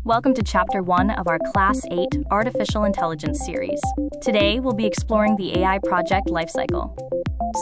Welcome to Chapter 1 of our Class 8 Artificial Intelligence series. Today, we'll be exploring the AI Project Lifecycle.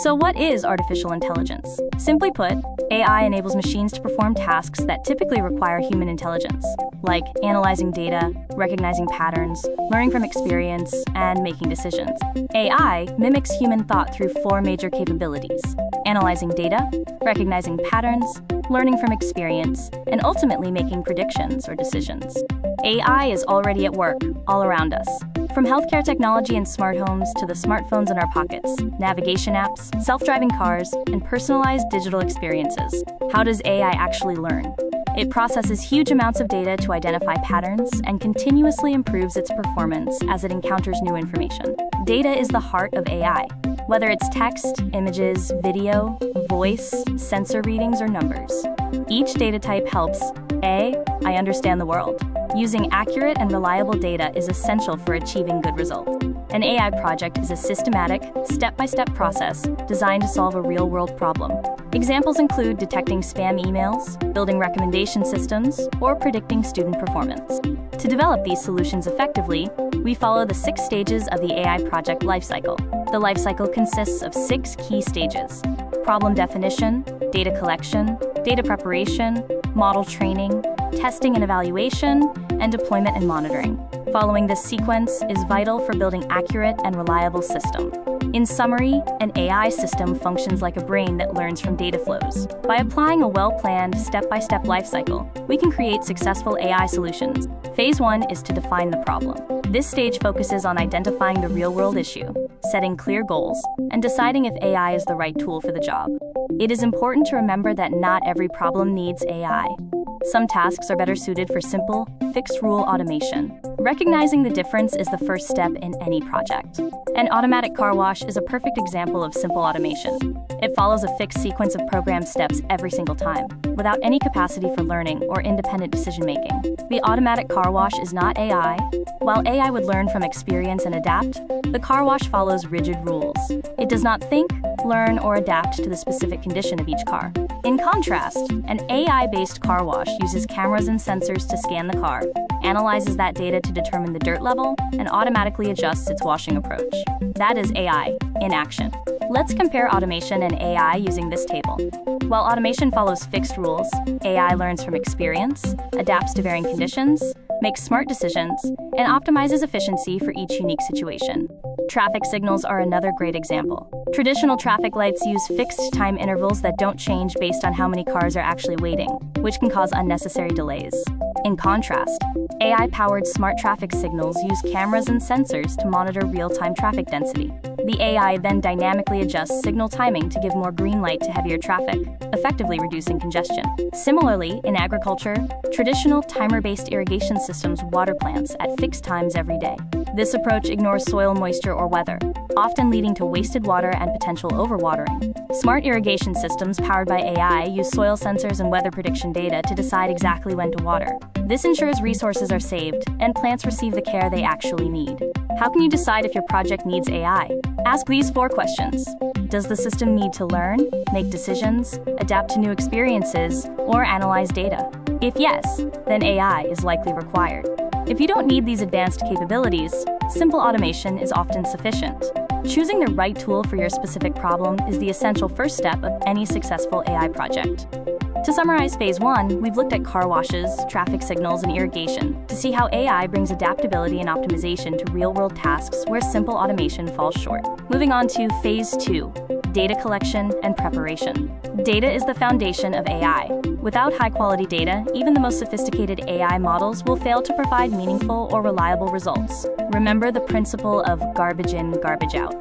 So what is artificial intelligence? Simply put, AI enables machines to perform tasks that typically require human intelligence, like analyzing data, recognizing patterns, learning from experience, and making decisions. AI mimics human thought through four major capabilities: analyzing data, recognizing patterns, learning from experience, and ultimately making predictions or decisions. AI is already at work, all around us. From healthcare technology and smart homes to the smartphones in our pockets, navigation apps, self-driving cars, and personalized digital experiences. How does AI actually learn? It processes huge amounts of data to identify patterns and continuously improves its performance as it encounters new information. Data is the heart of AI. Whether it's text, images, video, voice, sensor readings, or numbers. Each data type helps I understand the world. Using accurate and reliable data is essential for achieving good results. An AI project is a systematic, step-by-step process designed to solve a real-world problem. Examples include detecting spam emails, building recommendation systems, or predicting student performance. To develop these solutions effectively, we follow the 6 stages of the AI project lifecycle. The lifecycle consists of 6 key stages: problem definition, data collection, data preparation, model training, testing and evaluation, and deployment and monitoring. Following this sequence is vital for building accurate and reliable system. In summary, an AI system functions like a brain that learns from data flows. By applying a well-planned, step-by-step lifecycle, we can create successful AI solutions. Phase 1 is to define the problem. This stage focuses on identifying the real-world issue, setting clear goals, and deciding if AI is the right tool for the job. It is important to remember that not every problem needs AI. Some tasks are better suited for simple, fixed-rule automation. Recognizing the difference is the first step in any project. An automatic car wash is a perfect example of simple automation. It follows a fixed sequence of programmed steps every single time, without any capacity for learning or independent decision-making. The automatic car wash is not AI. While AI would learn from experience and adapt, the car wash follows rigid rules. It does not think, learn, or adapt to the specific condition of each car. In contrast, an AI-based car wash uses cameras and sensors to scan the car, analyzes that data to determine the dirt level, and automatically adjusts its washing approach. That is AI in action. Let's compare automation and AI using this table. While automation follows fixed rules, AI learns from experience, adapts to varying conditions, makes smart decisions, and optimizes efficiency for each unique situation. Traffic signals are another great example. Traditional traffic lights use fixed time intervals that don't change based on how many cars are actually waiting, which can cause unnecessary delays. In contrast, AI-powered smart traffic signals use cameras and sensors to monitor real-time traffic density. The AI then dynamically adjusts signal timing to give more green light to heavier traffic, effectively reducing congestion. Similarly, in agriculture, traditional timer-based irrigation systems water plants at fixed times every day. This approach ignores soil moisture or weather, often leading to wasted water and potential overwatering. Smart irrigation systems powered by AI use soil sensors and weather prediction data to decide exactly when to water. This ensures resources are saved and plants receive the care they actually need. How can you decide if your project needs AI? Ask these 4 questions. Does the system need to learn, make decisions, adapt to new experiences, or analyze data? If yes, then AI is likely required. If you don't need these advanced capabilities, simple automation is often sufficient. Choosing the right tool for your specific problem is the essential first step of any successful AI project. To summarize Phase 1, we've looked at car washes, traffic signals, and irrigation to see how AI brings adaptability and optimization to real-world tasks where simple automation falls short. Moving on to Phase 2, data collection and preparation. Data is the foundation of AI. Without high-quality data, even the most sophisticated AI models will fail to provide meaningful or reliable results. Remember the principle of garbage in, garbage out.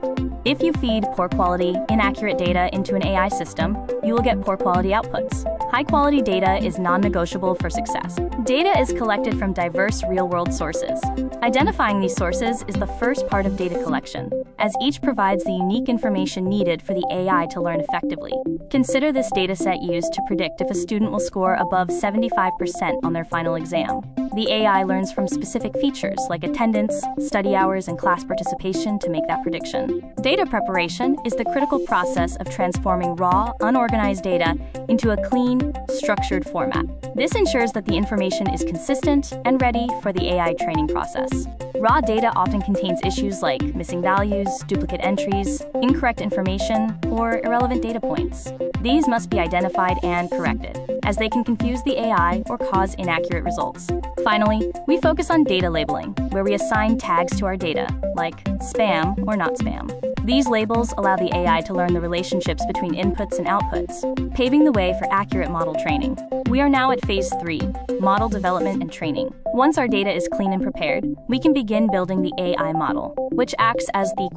If you feed poor quality, inaccurate data into an AI system, you will get poor quality outputs. High-quality data is non-negotiable for success. Data is collected from diverse real-world sources. Identifying these sources is the first part of data collection, as each provides the unique information needed for the AI to learn effectively. Consider this dataset used to predict if a student will score above 75% on their final exam. The AI learns from specific features like attendance, study hours, and class participation to make that prediction. Data preparation is the critical process of transforming raw, unorganized data into a clean, structured format. This ensures that the information is consistent and ready for the AI training process. Raw data often contains issues like missing values, duplicate entries, incorrect information, or irrelevant data points. These must be identified and corrected, as they can confuse the AI or cause inaccurate results. Finally, we focus on data labeling, where we assign tags to our data, like spam or not spam. These labels allow the AI to learn the relationships between inputs and outputs, paving the way for accurate model training. We are now at Phase 3, Model Development and Training. Once our data is clean and prepared, we can begin building the AI model, which acts as the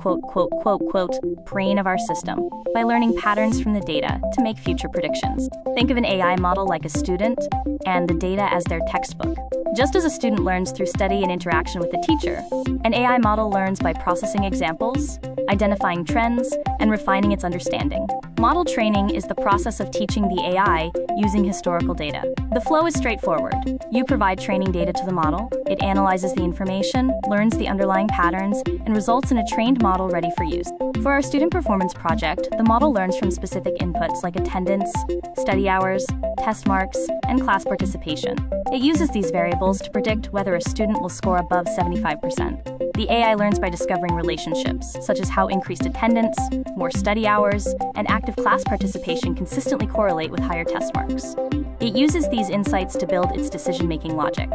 brain of our system, by learning patterns from the data to make future predictions. Think of an AI model like a student, and the data as their textbook. Just as a student learns through study and interaction with the teacher, an AI model learns by processing examples, identifying trends, and refining its understanding. Model training is the process of teaching the AI using historical data. The flow is straightforward. You provide training data to the model, it analyzes the information, learns the underlying patterns, and results in a trained model ready for use. For our student performance project, the model learns from specific inputs like attendance, study hours, test marks, and class participation. It uses these variables to predict whether a student will score above 75%. The AI learns by discovering relationships, such as how increased attendance, more study hours, and active class participation consistently correlate with higher test marks. It uses these insights to build its decision-making logic.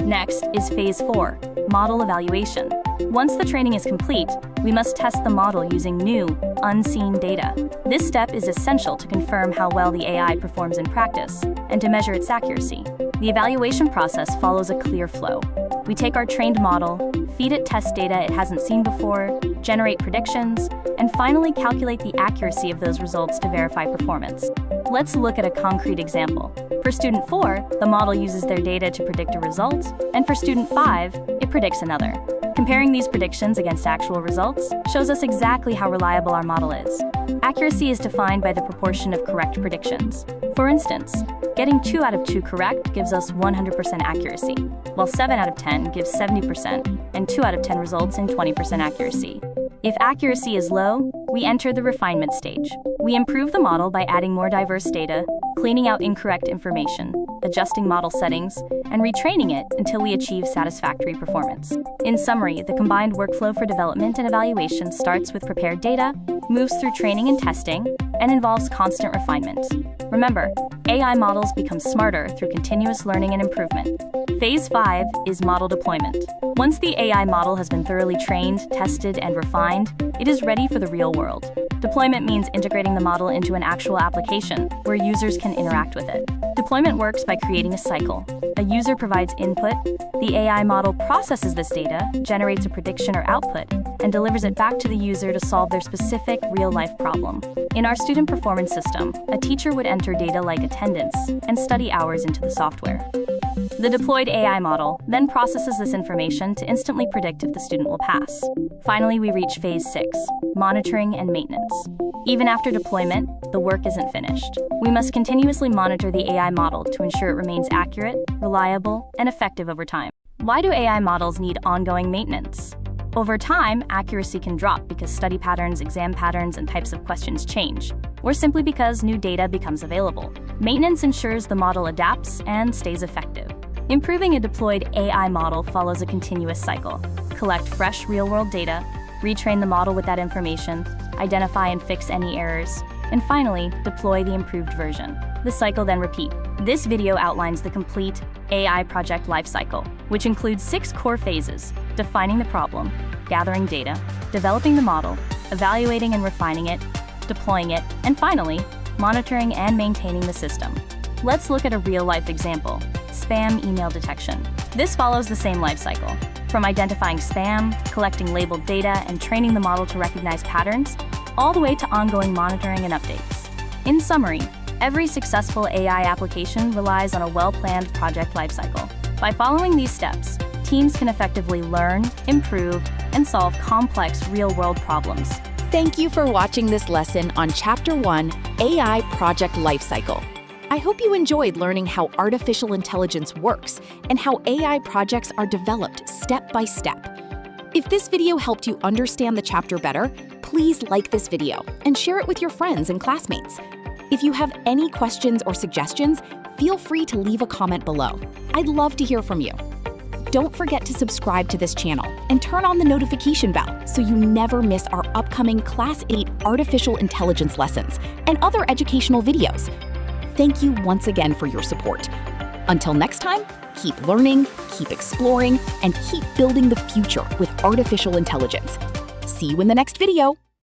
Next is Phase 4, Model Evaluation. Once the training is complete, we must test the model using new, unseen data. This step is essential to confirm how well the AI performs in practice and to measure its accuracy. The evaluation process follows a clear flow. We take our trained model, feed it test data it hasn't seen before, generate predictions, and finally calculate the accuracy of those results to verify performance. Let's look at a concrete example. For student 4, the model uses their data to predict a result, and for student 5, it predicts another. Comparing these predictions against actual results shows us exactly how reliable our model is. Accuracy is defined by the proportion of correct predictions. For instance, getting 2 out of 2 correct gives us 100% accuracy, while 7 out of 10 gives 70%, and 2 out of 10 results in 20% accuracy. If accuracy is low, we enter the refinement stage. We improve the model by adding more diverse data, cleaning out incorrect information, adjusting model settings, and retraining it until we achieve satisfactory performance. In summary, the combined workflow for development and evaluation starts with prepared data, moves through training and testing, and involves constant refinement. Remember, AI models become smarter through continuous learning and improvement. Phase 5 is model deployment. Once the AI model has been thoroughly trained, tested, and refined, it is ready for the real world. Deployment means integrating the model into an actual application where users can interact with it. Deployment works by creating a cycle. A user provides input, the AI model processes this data, generates a prediction or output, and delivers it back to the user to solve their specific real-life problem. In our student performance system, a teacher would enter data like attendance and study hours into the software. The deployed AI model then processes this information to instantly predict if the student will pass. Finally, we reach Phase 6, monitoring and maintenance. Even after deployment, the work isn't finished. We must continuously monitor the AI model to ensure it remains accurate, reliable, and effective over time. Why do AI models need ongoing maintenance? Over time, accuracy can drop because study patterns, exam patterns, and types of questions change, or simply because new data becomes available. Maintenance ensures the model adapts and stays effective. Improving a deployed AI model follows a continuous cycle. Collect fresh real-world data, retrain the model with that information, identify and fix any errors, and finally, deploy the improved version. The cycle then repeats. This video outlines the complete AI project lifecycle, which includes 6 core phases: defining the problem, gathering data, developing the model, evaluating and refining it, deploying it, and finally, monitoring and maintaining the system. Let's look at a real-life example: spam email detection. This follows the same lifecycle, from identifying spam, collecting labeled data, and training the model to recognize patterns, all the way to ongoing monitoring and updates. In summary, every successful AI application relies on a well-planned project lifecycle. By following these steps, teams can effectively learn, improve, and solve complex real-world problems. Thank you for watching this lesson on Chapter 1, AI Project Lifecycle. I hope you enjoyed learning how artificial intelligence works and how AI projects are developed step by step. If this video helped you understand the chapter better, please like this video and share it with your friends and classmates. If you have any questions or suggestions, feel free to leave a comment below. I'd love to hear from you. Don't forget to subscribe to this channel and turn on the notification bell so you never miss our upcoming Class 8 Artificial Intelligence lessons and other educational videos. Thank you once again for your support. Until next time, keep learning, keep exploring, and keep building the future with artificial intelligence. See you in the next video.